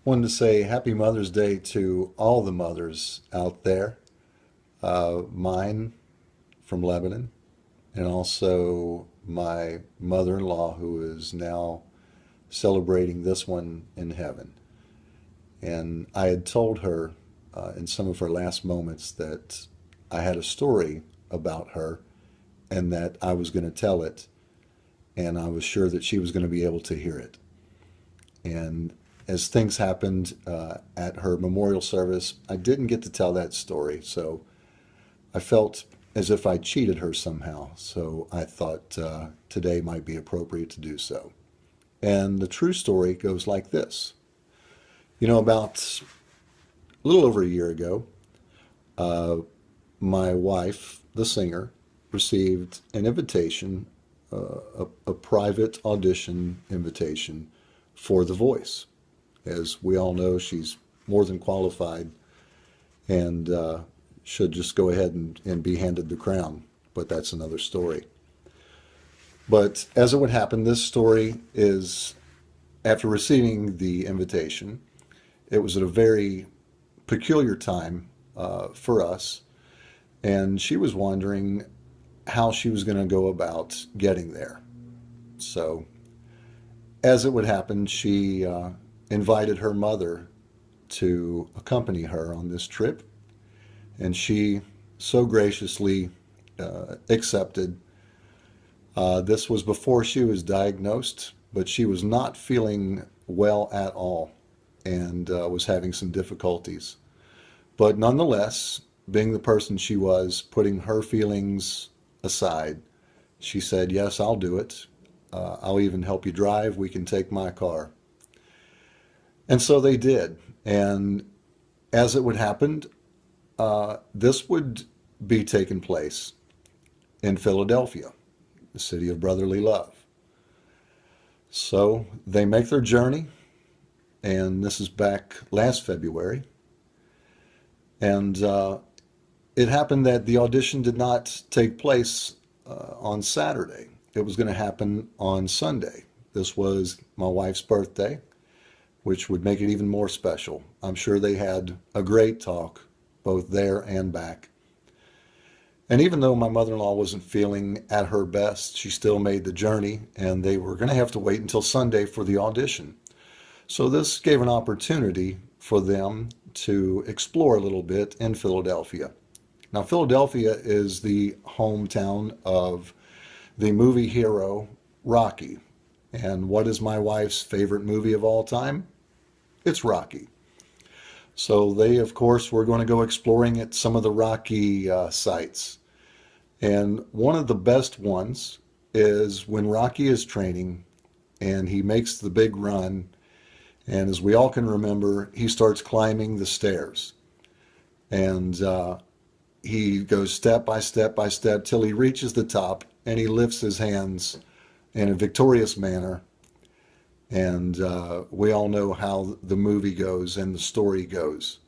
Wanted to say Happy Mother's Day to all the mothers out there. Mine from Lebanon, and also my mother-in-law who is now celebrating this one in heaven. And I had told her in some of her last moments that I had a story about her and that I was going to tell it, and I was sure that she was going to be able to hear it. And as things happened at her memorial service, I didn't get to tell that story, so I felt as if I cheated her somehow. So I thought today might be appropriate to do so. And the true story goes like this. About a little over a year ago, uh, my wife, the singer, received an invitation, a private audition invitation for The Voice. As we all know, she's more than qualified and should just go ahead and be handed the crown. But that's another story. But as it would happen, this story is after receiving the invitation. It was at a very peculiar time for us, and she was wondering how she was going to go about getting there. So, as it would happen, she invited her mother to accompany her on this trip, and she so graciously accepted. This was before she was diagnosed, but she was not feeling well at all and was having some difficulties. But nonetheless, being the person she was, putting her feelings aside, she said, "Yes, I'll do it. I'll even help you drive. We can take my car." And so they did. And as it would happen, this would be taking place in Philadelphia, the city of brotherly love. So they make their journey, and this is back last February. And it happened that the audition did not take place on Saturday. It was going to happen on Sunday. This was my wife's birthday, which would make it even more special. I'm sure they had a great talk, both there and back. And even though my mother-in-law wasn't feeling at her best, she still made the journey, and they were going to have to wait until Sunday for the audition. So this gave an opportunity for them to explore a little bit in Philadelphia. Now, Philadelphia is the hometown of the movie hero Rocky. And what is my wife's favorite movie of all time? It's Rocky. So they, of course, were going to go exploring at some of the Rocky sites. And one of the best ones is when Rocky is training and he makes the big run. And as we all can remember, he starts climbing the stairs. And he goes step by step by step till he reaches the top, and he lifts his hands in a victorious manner. And we all know how the movie goes and the story goes.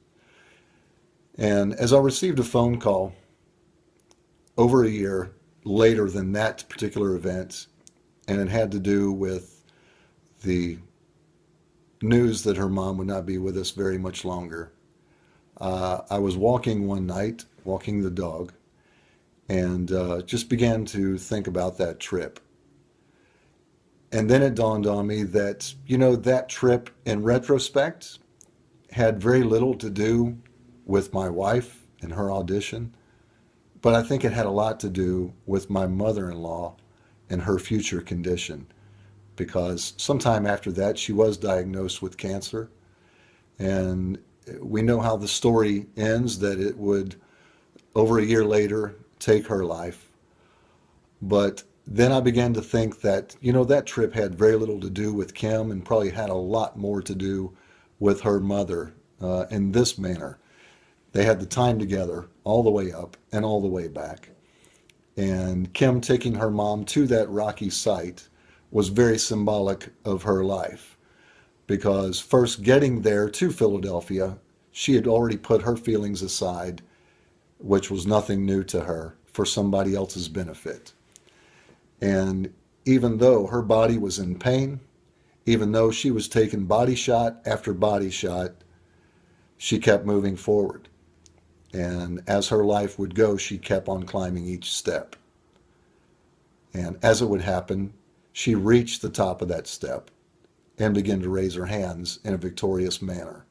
And as I received a phone call over a year later than that particular event, and it had to do with the news that her mom would not be with us very much longer. I was walking one night, walking the dog, and just began to think about that trip. And then it dawned on me that, that trip in retrospect had very little to do with my wife and her audition, but I think it had a lot to do with my mother-in-law and her future condition. Because sometime after that, she was diagnosed with cancer. And we know how the story ends, that it would, over a year later, take her life. But then I began to think that, that trip had very little to do with Kim and probably had a lot more to do with her mother in this manner. They had the time together all the way up and all the way back. And Kim taking her mom to that rocky site was very symbolic of her life, because first getting there to Philadelphia, she had already put her feelings aside, which was nothing new to her, for somebody else's benefit. And even though her body was in pain, Even though she was taking body shot after body shot, she kept moving forward. And as her life would go, she kept on climbing each step. And as it would happen, she reached the top of that step and began to raise her hands in a victorious manner.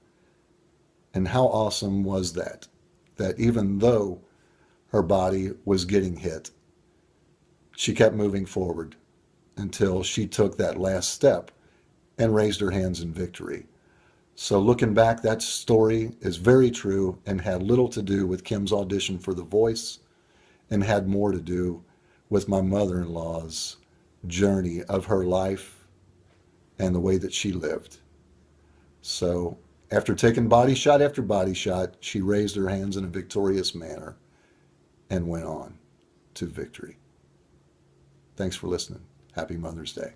And how awesome was that? That even though her body was getting hit, she kept moving forward until she took that last step and raised her hands in victory. So looking back, that story is very true and had little to do with Kim's audition for The Voice and had more to do with my mother-in-law's journey of her life and the way that she lived. So after taking body shot after body shot, she raised her hands in a victorious manner and went on to victory. Thanks for listening. Happy Mother's Day.